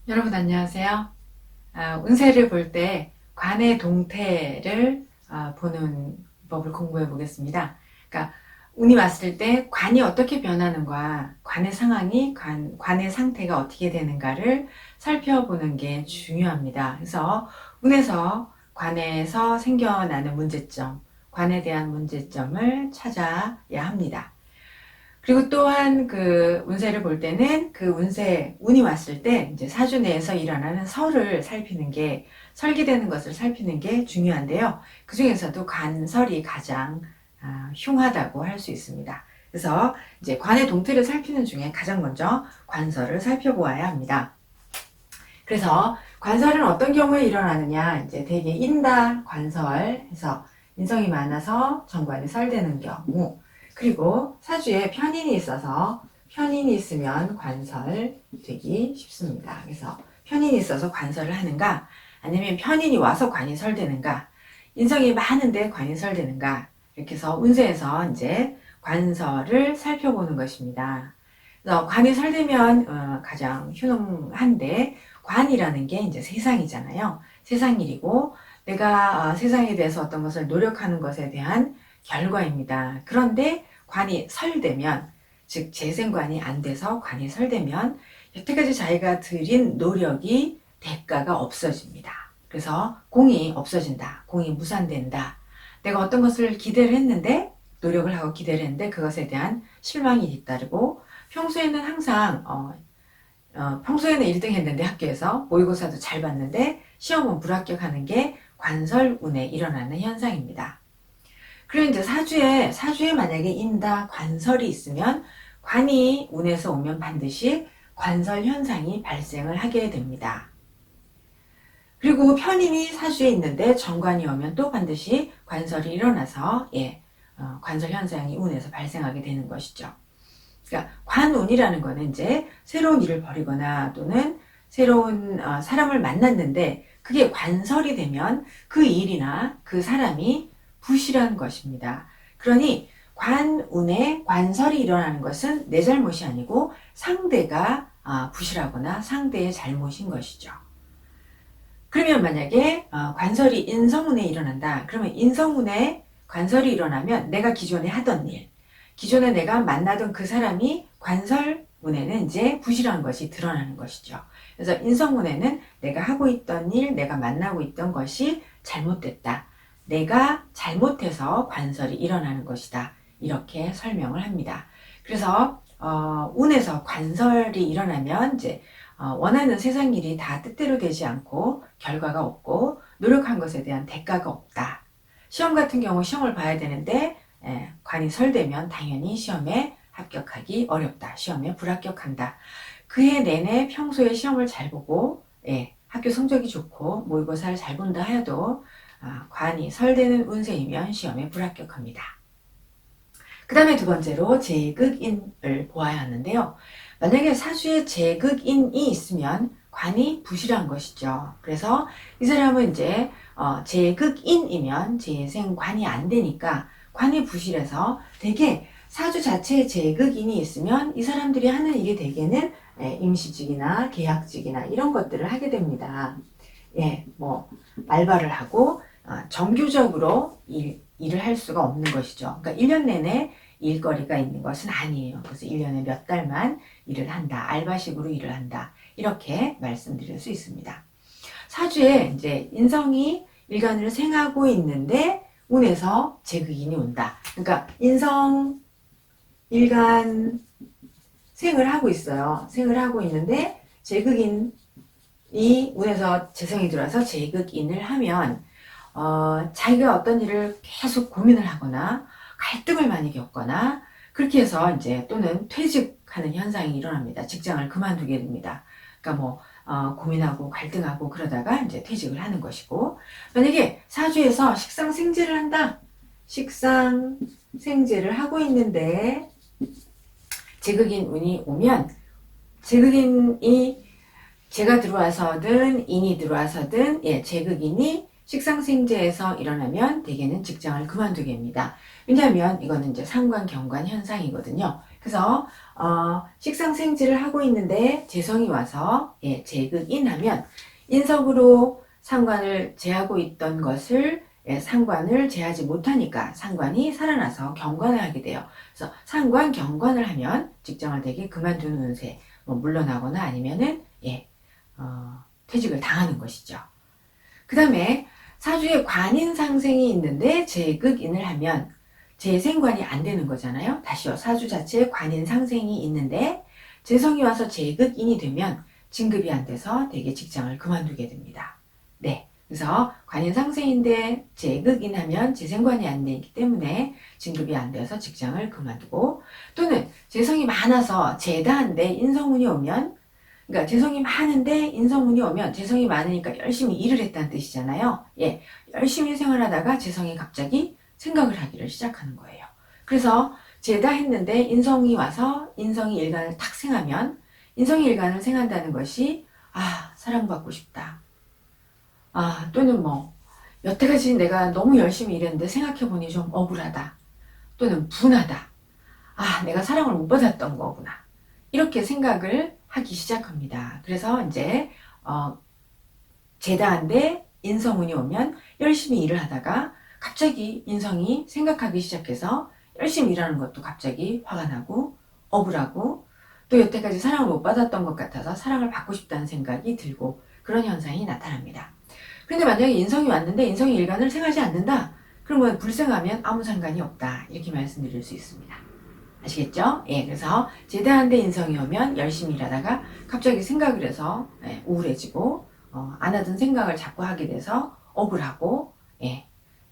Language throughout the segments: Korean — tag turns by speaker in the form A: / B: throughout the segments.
A: 여러분 안녕하세요. 운세를 볼 때 관의 동태를 보는 법을 공부해 보겠습니다. 그러니까 운이 왔을 때 관이 어떻게 변하는가, 관의 상황이 관의 상태가 어떻게 되는가를 살펴보는 게 중요합니다. 그래서 운에서 관에서 생겨나는 문제점, 관에 대한 문제점을 찾아야 합니다. 그리고 또한 그 운세를 볼 때는 그 운이 왔을 때 이제 사주 내에서 일어나는 설을 살피는 게, 설기되는 것을 살피는 게 중요한데요. 그 중에서도 관설이 가장 흉하다고 할 수 있습니다. 그래서 이제 관의 동태를 살피는 중에 가장 먼저 관설을 살펴보아야 합니다. 그래서 관설은 어떤 경우에 일어나느냐, 이제 대개 인다 관설 해서 인성이 많아서 정관이 설되는 경우, 그리고 사주에 편인이 있어서 편인이 있으면 관설되기 쉽습니다. 그래서 편인이 있어서 관설을 하는가, 아니면 편인이 와서 관이 설되는가, 인성이 많은데 관이 설되는가, 이렇게 해서 운세에서 이제 관설을 살펴보는 것입니다. 그래서 관이 설되면 가장 흉한데, 관이라는 게 이제 세상이잖아요. 세상 일이고 내가 세상에 대해서 어떤 것을 노력하는 것에 대한 결과입니다. 그런데 관이 설되면, 즉 재생관이 안 돼서 관이 설되면 여태까지 자기가 들인 노력이 대가가 없어집니다. 그래서 공이 없어진다. 공이 무산된다. 내가 어떤 것을 기대를 했는데, 노력을 하고 기대를 했는데 그것에 대한 실망이 뒤따르고, 평소에는 항상 평소에는 1등 했는데 학교에서 모의고사도 잘 봤는데 시험은 불합격하는 게 관설운에 일어나는 현상입니다. 그리고 이제 사주에 만약에 인다 관설이 있으면, 관이 운에서 오면 반드시 관설 현상이 발생을 하게 됩니다. 그리고 편인이 사주에 있는데 정관이 오면 또 반드시 관설이 일어나서 관설 현상이 운에서 발생하게 되는 것이죠. 그러니까 관운이라는 거는 이제 새로운 일을 벌이거나 또는 새로운 사람을 만났는데 그게 관설이 되면 그 일이나 그 사람이 부실한 것입니다. 그러니 관운에 관설이 일어나는 것은 내 잘못이 아니고 상대가 부실하거나 상대의 잘못인 것이죠. 그러면 만약에 관설이 인성운에 일어난다. 그러면 인성운에 관설이 일어나면 내가 기존에 하던 일, 기존에 내가 만나던 그 사람이 관설운에는 이제 부실한 것이 드러나는 것이죠. 그래서 인성운에는 내가 하고 있던 일, 내가 만나고 있던 것이 잘못됐다. 내가 잘못해서 관설이 일어나는 것이다. 이렇게 설명을 합니다. 그래서 운에서 관설이 일어나면 이제 원하는 세상 일이 다 뜻대로 되지 않고 결과가 없고 노력한 것에 대한 대가가 없다. 시험 같은 경우 시험을 봐야 되는데 관이 설되면 당연히 시험에 합격하기 어렵다. 시험에 불합격한다. 그해 내내 평소에 시험을 잘 보고 학교 성적이 좋고 모의고사를 잘 본다 하여도 관이 설되는 운세이면 시험에 불합격합니다. 그 다음에 두 번째로 제극인을 보아야 하는데요. 만약에 사주에 제극인이 있으면 관이 부실한 것이죠. 그래서 이 사람은 이제 제극인이면 재생관이 안 되니까 관이 부실해서 대개 사주 자체에 제극인이 있으면 이 사람들이 하는 일이 대개는 임시직이나 계약직이나 이런 것들을 하게 됩니다. 뭐 알바를 하고 정규적으로 일을 할 수가 없는 것이죠. 그러니까 1년 내내 일거리가 있는 것은 아니에요. 그래서 1년에 몇 달만 일을 한다. 알바식으로 일을 한다. 이렇게 말씀드릴 수 있습니다. 사주에 이제 인성이 일간을 생하고 있는데 운에서 제극인이 온다. 그러니까 인성 일간 생을 하고 있어요. 생을 하고 있는데 제극인이 운에서 재성이 들어와서 제극인을 하면 자기가 어떤 일을 계속 고민을 하거나 갈등을 많이 겪거나 그렇게 해서 이제 또는 퇴직하는 현상이 일어납니다. 직장을 그만두게 됩니다. 그러니까 뭐 고민하고 갈등하고 그러다가 이제 퇴직을 하는 것이고, 만약에 사주에서 식상생재를 한다. 식상생재를 하고 있는데 제극인 운이 오면, 제극인이 제가 들어와서든 인이 들어와서든 제극인이 식상생제에서 일어나면 대개는 직장을 그만두게 합니다. 왜냐하면 이거는 이제 상관 경관 현상이거든요. 그래서 식상생제를 하고 있는데 재성이 와서 재극인하면 인석으로 상관을 제하고 있던 것을 상관을 제하지 못하니까 상관이 살아나서 경관을 하게 돼요. 그래서 상관 경관을 하면 직장을 되게 그만두는 운세, 뭐 물러나거나 아니면은 퇴직을 당하는 것이죠. 그 다음에 사주에 관인 상생이 있는데 재극인을 하면 재생관이 안 되는 거잖아요. 다시요. 사주 자체에 관인 상생이 있는데 재성이 와서 재극인이 되면 진급이 안 돼서 되게 직장을 그만두게 됩니다. 네. 그래서 관인 상생인데 재극인 하면 재생관이 안 되기 때문에 진급이 안 돼서 직장을 그만두고, 또는 재성이 많아서 재다한데 인성운이 오면, 그러니까 재성이 많은데 인성운이 오면, 재성이 많으니까 열심히 일을 했다는 뜻이잖아요. 열심히 생활하다가 재성이 갑자기 생각을 하기를 시작하는 거예요. 그래서 재다했는데 인성이 와서 인성이 일간을 탁 생하면, 인성이 일간을 생한다는 것이 사랑받고 싶다. 또는 여태까지 내가 너무 열심히 일했는데 생각해보니 좀 억울하다. 또는 분하다. 내가 사랑을 못 받았던 거구나. 이렇게 생각을 하기 시작합니다. 그래서 이제 재다한데 인성운이 오면 열심히 일을 하다가 갑자기 인성이 생각하기 시작해서 열심히 일하는 것도 갑자기 화가 나고 억울하고, 또 여태까지 사랑을 못 받았던 것 같아서 사랑을 받고 싶다는 생각이 들고, 그런 현상이 나타납니다. 근데 만약에 인성이 왔는데 인성이 일간을 생하지 않는다, 그러면 불생하면 아무 상관이 없다, 이렇게 말씀드릴 수 있습니다. 아시겠죠? 그래서 제대한데 인성이 오면 열심히 일하다가 갑자기 생각을 해서 우울해지고, 안 하던 생각을 자꾸 하게 돼서 억울하고,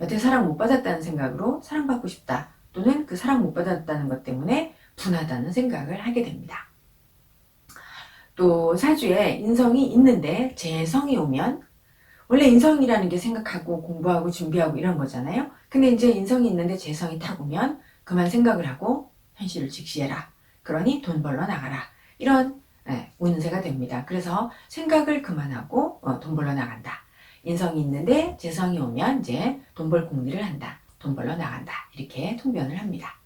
A: 여태 사랑 못 받았다는 생각으로 사랑받고 싶다, 또는 그 사랑 못 받았다는 것 때문에 분하다는 생각을 하게 됩니다. 또 사주에 인성이 있는데 재성이 오면, 원래 인성이라는 게 생각하고 공부하고 준비하고 이런 거잖아요. 근데 이제 인성이 있는데 재성이 탁 오면 그만 생각을 하고 현실을 직시해라. 그러니 돈 벌러 나가라. 이런 운세가 됩니다. 그래서 생각을 그만하고 돈 벌러 나간다. 인성이 있는데 재성이 오면 이제 돈 벌 궁리를 한다. 돈 벌러 나간다. 이렇게 통변을 합니다.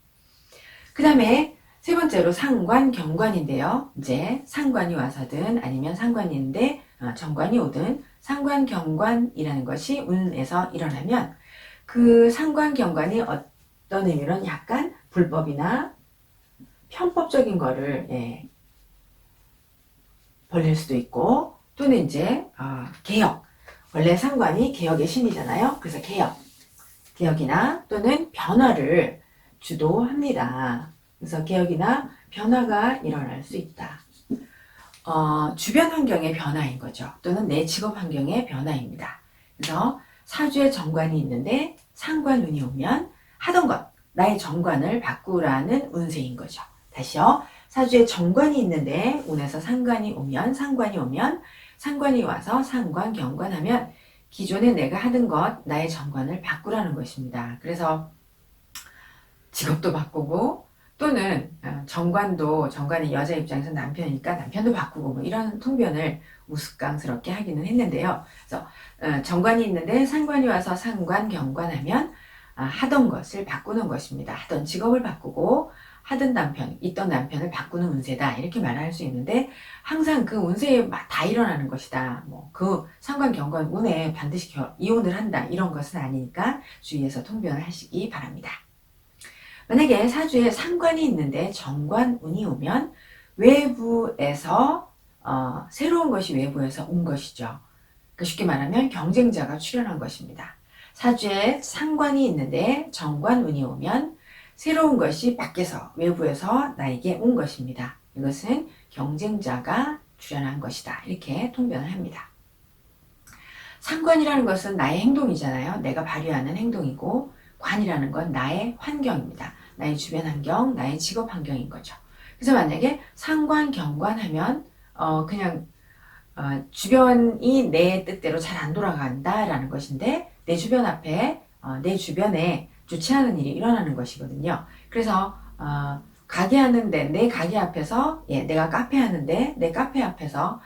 A: 그 다음에 세 번째로 상관, 경관인데요. 이제 상관이 와서든 아니면 상관이 있는데 정관이 오든 상관, 경관이라는 것이 운에서 일어나면, 그 상관, 경관이 어떤 의미로는 약간 불법이나 편법적인 거를 벌릴 수도 있고, 또는 이제 개혁, 원래 상관이 개혁의 신이잖아요. 그래서 개혁이나 또는 변화를 주도합니다. 그래서 개혁이나 변화가 일어날 수 있다. 주변 환경의 변화인 거죠. 또는 내 직업 환경의 변화입니다. 그래서 사주에 정관이 있는데 상관운이 오면 하던 것, 나의 정관을 바꾸라는 운세인 거죠. 다시요. 사주에 정관이 있는데 운에서 상관이 오면 상관이 와서 상관, 경관하면 기존에 내가 하던 것, 나의 정관을 바꾸라는 것입니다. 그래서 직업도 바꾸고, 또는 정관이 여자 입장에서 남편이니까 남편도 바꾸고, 뭐 이런 통변을 우스꽝스럽게 하기는 했는데요. 그래서 정관이 있는데 상관이 와서 상관, 경관하면 하던 것을 바꾸는 것입니다. 하던 직업을 바꾸고 있던 남편을 바꾸는 운세다, 이렇게 말할 수 있는데, 항상 그 운세에 다 일어나는 것이다, 그 상관, 경관 운에 반드시 이혼을 한다, 이런 것은 아니니까 주의해서 통변을 하시기 바랍니다. 만약에 사주에 상관이 있는데 정관운이 오면 외부에서 새로운 것이 외부에서 온 것이죠. 그러니까 쉽게 말하면 경쟁자가 출현한 것입니다. 사주에 상관이 있는데 정관운이 오면 새로운 것이 밖에서, 외부에서 나에게 온 것입니다. 이것은 경쟁자가 출현한 것이다, 이렇게 통변을 합니다. 상관이라는 것은 나의 행동이잖아요. 내가 발휘하는 행동이고, 관이라는 건 나의 환경입니다. 나의 주변 환경, 나의 직업 환경인 거죠. 그래서 만약에 상관, 경관하면 그냥 주변이 내 뜻대로 잘 안 돌아간다라는 것인데, 내 주변 앞에 내 주변에 좋지 않은 일이 일어나는 것이거든요. 그래서 가게 하는데, 내 가게 앞에서, 내가 카페 하는데 내 카페 앞에서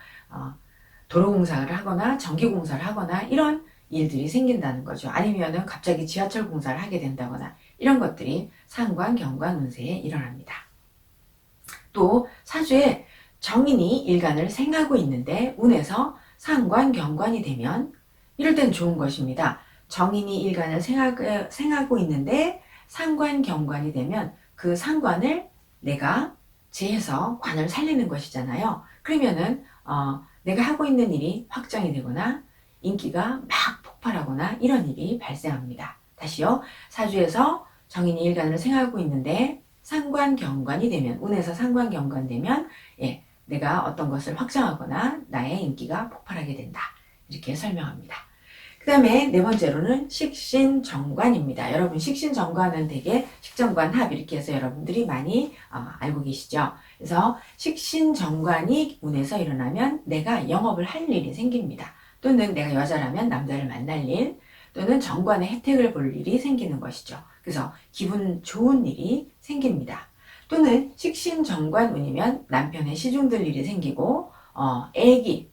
A: 도로공사를 하거나 전기공사를 하거나 이런 일들이 생긴다는 거죠. 아니면은 갑자기 지하철 공사를 하게 된다거나 이런 것들이 상관, 경관 운세에 일어납니다. 또 사주에 정인이 일간을 생하고 있는데 운에서 상관, 경관이 되면 이럴 땐 좋은 것입니다. 정인이 일간을 생하고 있는데 상관, 경관이 되면 그 상관을 내가 제해서 관을 살리는 것이잖아요. 그러면은 내가 하고 있는 일이 확정이 되거나 인기가 막 폭발하거나 이런 일이 발생합니다. 다시요. 사주에서 정인이 일간을 생하고 있는데 상관, 경관이 되면 운에서 상관, 경관 되면 내가 어떤 것을 확정하거나 나의 인기가 폭발하게 된다. 이렇게 설명합니다. 그 다음에 네 번째로는 식신정관입니다. 여러분 식신정관은 되게 식정관합 이렇게 해서 여러분들이 많이 알고 계시죠. 그래서 식신정관이 운에서 일어나면 내가 영업을 할 일이 생깁니다. 또는 내가 여자라면 남자를 만날 일, 또는 정관의 혜택을 볼 일이 생기는 것이죠. 그래서 기분 좋은 일이 생깁니다. 또는 식신정관 운이면 남편의 시중들 일이 생기고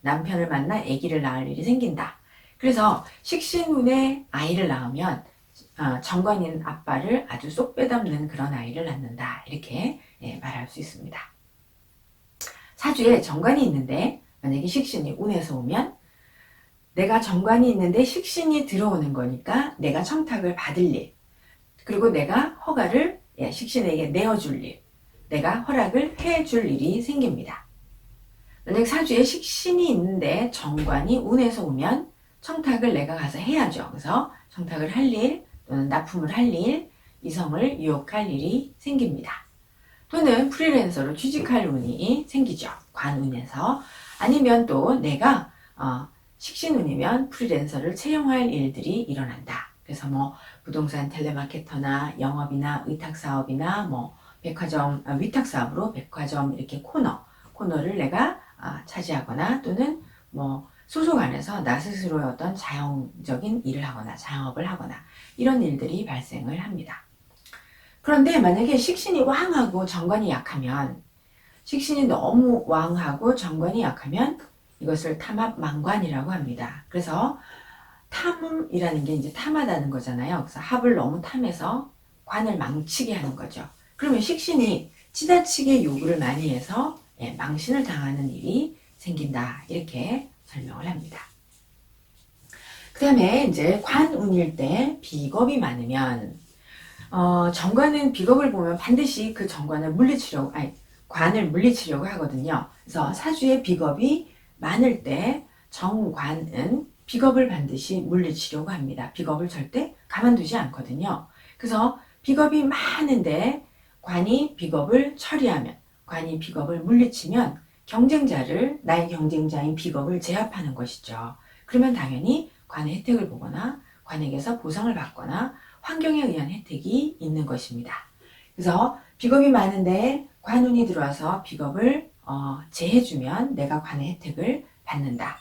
A: 남편을 만나 아기를 낳을 일이 생긴다. 그래서 식신운에 아이를 낳으면 정관인 아빠를 아주 쏙 빼닮는 그런 아이를 낳는다. 이렇게 말할 수 있습니다. 사주에 정관이 있는데 만약에 식신이 운에서 오면 내가 정관이 있는데 식신이 들어오는 거니까 내가 청탁을 받을 일, 그리고 내가 허가를 식신에게 내어줄 일, 내가 허락을 해줄 일이 생깁니다. 만약 사주에 식신이 있는데 정관이 운에서 오면 청탁을 내가 가서 해야죠. 그래서 청탁을 할 일, 또는 납품을 할 일, 이성을 유혹할 일이 생깁니다. 또는 프리랜서로 취직할 운이 생기죠. 관운에서. 아니면 또 내가 식신운이면 프리랜서를 채용할 일들이 일어난다. 그래서 뭐 부동산 텔레마케터나 영업이나 의탁사업이나 뭐 백화점, 위탁사업으로 백화점 이렇게 코너를 내가 차지하거나 또는 뭐 소속 안에서 나 스스로의 어떤 자영적인 일을 하거나 자영업을 하거나 이런 일들이 발생을 합니다. 그런데 만약에 식신이 왕하고 정관이 약하면, 식신이 너무 왕하고 정관이 약하면 이것을 탐합망관이라고 합니다. 그래서 탐이라는 게 이제 탐하다는 거잖아요. 그래서 합을 너무 탐해서 관을 망치게 하는 거죠. 그러면 식신이 지나치게 요구를 많이 해서 망신을 당하는 일이 생긴다. 이렇게 설명을 합니다. 그 다음에 이제 관운일 때 비겁이 많으면 정관은 비겁을 보면 반드시 그 정관을 관을 물리치려고 하거든요. 그래서 사주에 비겁이 많을 때 정관은 비겁을 반드시 물리치려고 합니다. 비겁을 절대 가만두지 않거든요. 그래서 비겁이 많은데 관이 비겁을 처리하면, 관이 비겁을 물리치면 나의 경쟁자인 비겁을 제압하는 것이죠. 그러면 당연히 관의 혜택을 보거나 관에게서 보상을 받거나 환경에 의한 혜택이 있는 것입니다. 그래서 비겁이 많은데 관운이 들어와서 비겁을 제해주면 내가 관의 혜택을 받는다.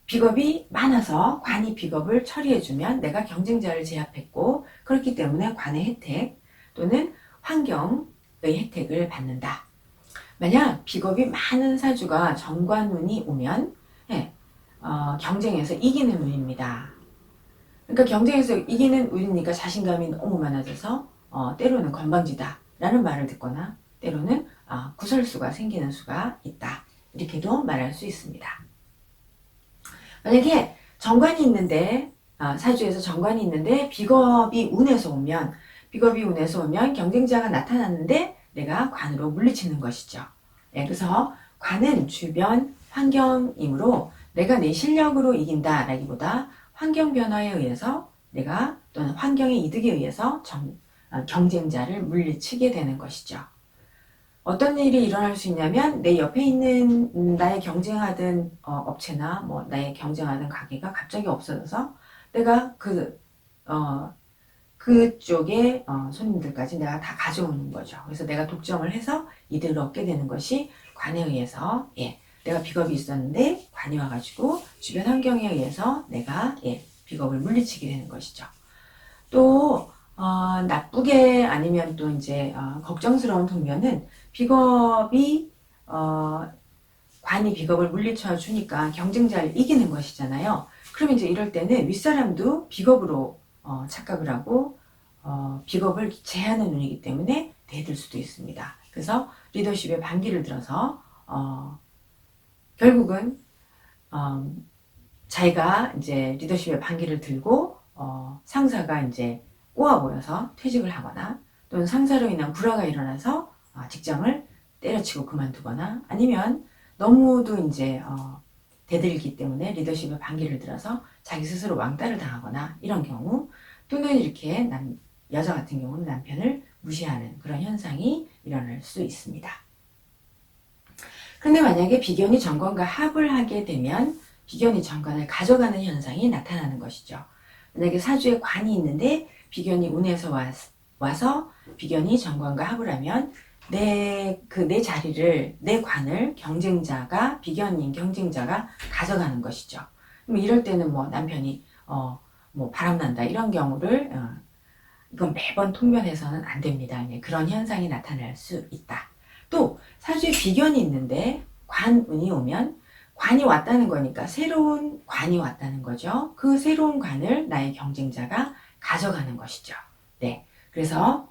A: 비겁이 많아서 관이 비겁을 처리해주면 내가 경쟁자를 제압했고 그렇기 때문에 관의 혜택 또는 환경의 혜택을 받는다. 만약 비겁이 많은 사주가 정관운이 오면 경쟁에서 이기는 운입니다. 그러니까 경쟁에서 이기는 운이니까 자신감이 너무 많아져서 때로는 건방지다 라는 말을 듣거나 때로는 구설수가 생기는 수가 있다. 이렇게도 말할 수 있습니다. 만약에 정관이 있는데 사주에서 정관이 있는데 비겁이 운에서 오면 경쟁자가 나타났는데 내가 관으로 물리치는 것이죠. 그래서 관은 주변 환경이므로 내가 내 실력으로 이긴다라기보다 환경 변화에 의해서 또는 환경의 이득에 의해서 경쟁자를 물리치게 되는 것이죠. 어떤 일이 일어날 수 있냐면 내 옆에 있는 나의 경쟁하던 업체나 뭐 나의 경쟁하던 가게가 갑자기 없어져서 내가 그쪽의 손님들까지 내가 다 가져오는 거죠. 그래서 내가 독점을 해서 이득을 얻게 되는 것이 관에 의해서 내가 비겁이 있었는데 관이 와가지고 주변 환경에 의해서 내가 비겁을 물리치게 되는 것이죠. 또 나쁘게 아니면 또 이제 걱정스러운 동면은 비겁이 관이 비겁을 물리쳐 주니까 경쟁자를 이기는 것이잖아요. 그러면 이제 이럴 때는 윗사람도 비겁으로 착각을 하고 비겁을 제하는 운이기 때문에 대들 수도 있습니다. 그래서 리더십에 반기를 들어서 결국은 자기가 이제 리더십에 반기를 들고 상사가 이제 꼬아 보여서 퇴직을 하거나 또는 상사로 인한 불화가 일어나서 직장을 때려치고 그만두거나 아니면 너무도 이제 대들기 때문에 리더십에 반기를 들어서 자기 스스로 왕따를 당하거나 이런 경우 또는 이렇게 여자 같은 경우는 남편을 무시하는 그런 현상이 일어날 수 있습니다. 그런데 만약에 비견이 정관과 합을 하게 되면 비견이 정관을 가져가는 현상이 나타나는 것이죠. 만약에 사주에 관이 있는데 비견이 운에서 와서 비견이 정관과 합을 하면 내 자리를, 내 관을 비견인 경쟁자가 가져가는 것이죠. 그럼 이럴 때는 뭐 남편이 뭐 바람난다 이런 경우를 이건 매번 통변해서는 안 됩니다. 그런 현상이 나타날 수 있다. 또 사주에 비견이 있는데 관운이 오면 관이 왔다는 거니까 새로운 관이 왔다는 거죠. 그 새로운 관을 나의 경쟁자가 가져가는 것이죠. 네, 그래서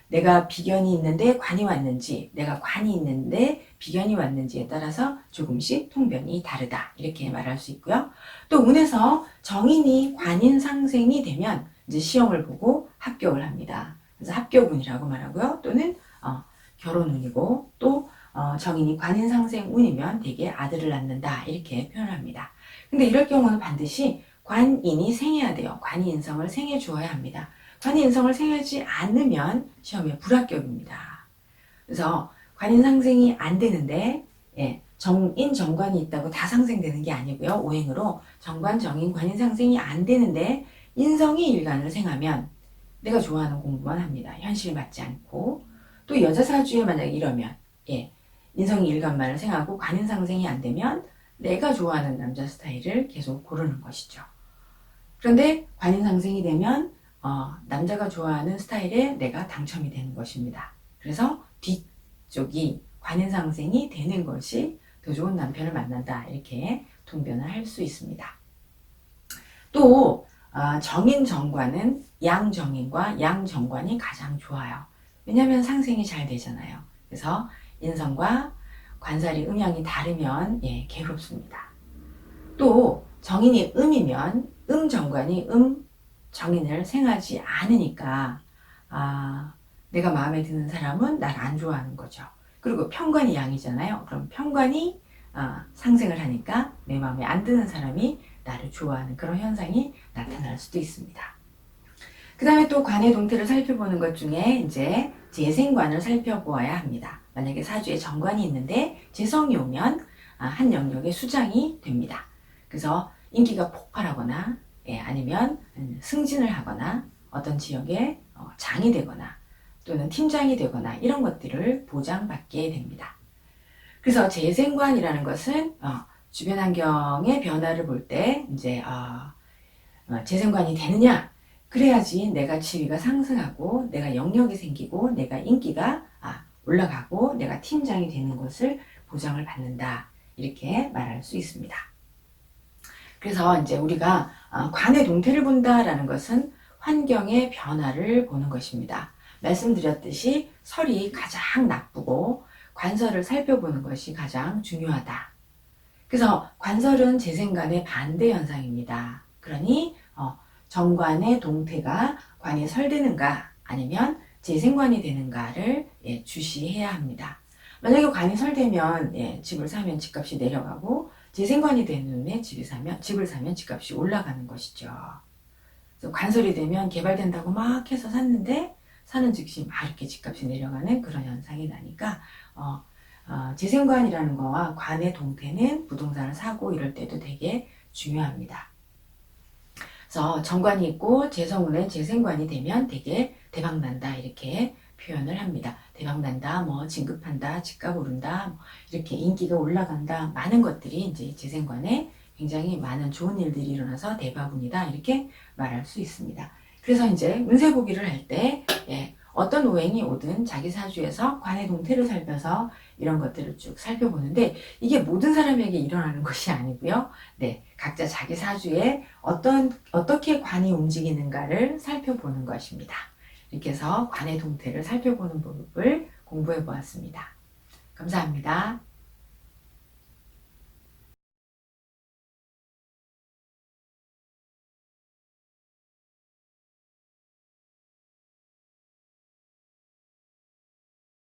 A: 내가 비견이 있는데 관이 왔는지 내가 관이 있는데 비견이 왔는지에 따라서 조금씩 통변이 다르다 이렇게 말할 수 있고요. 또 운에서 정인이 관인 상생이 되면 이제 시험을 보고 합격을 합니다. 그래서 합격운이라고 말하고요. 또는 결혼운이고 또 정인이 관인상생운이면 되게 아들을 낳는다 이렇게 표현을 합니다. 근데 이럴 경우는 반드시 관인이 생해야 돼요. 관이인성을 생해 주어야 합니다. 관이인성을 생하지 않으면 시험에 불합격입니다. 그래서 관인상생이 안 되는데 정인 정관이 있다고 다 상생되는 게 아니고요. 오행으로 정관 정인 관인상생이 안 되는데 인성이 일간을 생하면 내가 좋아하는 공부만 합니다. 현실 맞지 않고 또 여자 사주에 만약에 이러면 인성이 일간만을 생하고 관인상생이 안 되면 내가 좋아하는 남자 스타일을 계속 고르는 것이죠. 그런데 관인상생이 되면 남자가 좋아하는 스타일에 내가 당첨이 되는 것입니다. 그래서 뒤쪽이 관인상생이 되는 것이 더 좋은 남편을 만난다 이렇게 통변을 할 수 있습니다. 또 정인 정관은 양정인과 양정관이 가장 좋아요. 왜냐하면 상생이 잘 되잖아요. 그래서 인성과 관살이 음양이 다르면 괴롭습니다. 또 정인이 음이면 음정관이 정인을 생하지 않으니까 내가 마음에 드는 사람은 날 안 좋아하는 거죠. 그리고 편관이 양이잖아요. 그럼 편관이 상생을 하니까 내 마음에 안 드는 사람이 나를 좋아하는 그런 현상이 나타날 수도 있습니다. 그 다음에 또 관의 동태를 살펴보는 것 중에 이제 재생관을 살펴보아야 합니다. 만약에 사주에 정관이 있는데 재성이 오면 한 영역에 수장이 됩니다. 그래서 인기가 폭발하거나 아니면 승진을 하거나 어떤 지역에 장이 되거나 또는 팀장이 되거나 이런 것들을 보장받게 됩니다. 그래서 재생관이라는 것은 주변 환경의 변화를 볼 때 이제 재생관이 되느냐 그래야지 내가 지위가 상승하고 내가 영역이 생기고 내가 인기가 올라가고 내가 팀장이 되는 것을 보장을 받는다 이렇게 말할 수 있습니다. 그래서 이제 우리가 관의 동태를 본다라는 것은 환경의 변화를 보는 것입니다. 말씀드렸듯이 설이 가장 나쁘고 관설을 살펴보는 것이 가장 중요하다. 그래서 관설은 재생관의 반대 현상입니다. 그러니 정관의 동태가 관이 설되는가 아니면 재생관이 되는가를 주시해야 합니다. 만약에 관이 설되면 집을 사면 집값이 내려가고 재생관이 되는 후에 집을 사면 집값이 올라가는 것이죠. 그래서 관설이 되면 개발된다고 막 해서 샀는데 사는 즉시 막 이렇게 집값이 내려가는 그런 현상이 나니까 재생관이라는 거와 관의 동태는 부동산을 사고 이럴 때도 되게 중요합니다. 그래서 정관이 있고 재성운에 재생관이 되면 되게 대박난다 이렇게 표현을 합니다. 대박난다, 뭐 진급한다, 집값 오른다, 이렇게 인기가 올라간다, 많은 것들이 이제 재생관에 굉장히 많은 좋은 일들이 일어나서 대박운이다 이렇게 말할 수 있습니다. 그래서 이제 운세 보기를 할 때 어떤 오행이 오든 자기 사주에서 관의 동태를 살펴서 이런 것들을 쭉 살펴보는데 이게 모든 사람에게 일어나는 것이 아니고요. 네, 각자 자기 사주에 어떻게 관이 움직이는가를 살펴보는 것입니다. 이렇게 해서 관의 동태를 살펴보는 법을 공부해 보았습니다. 감사합니다.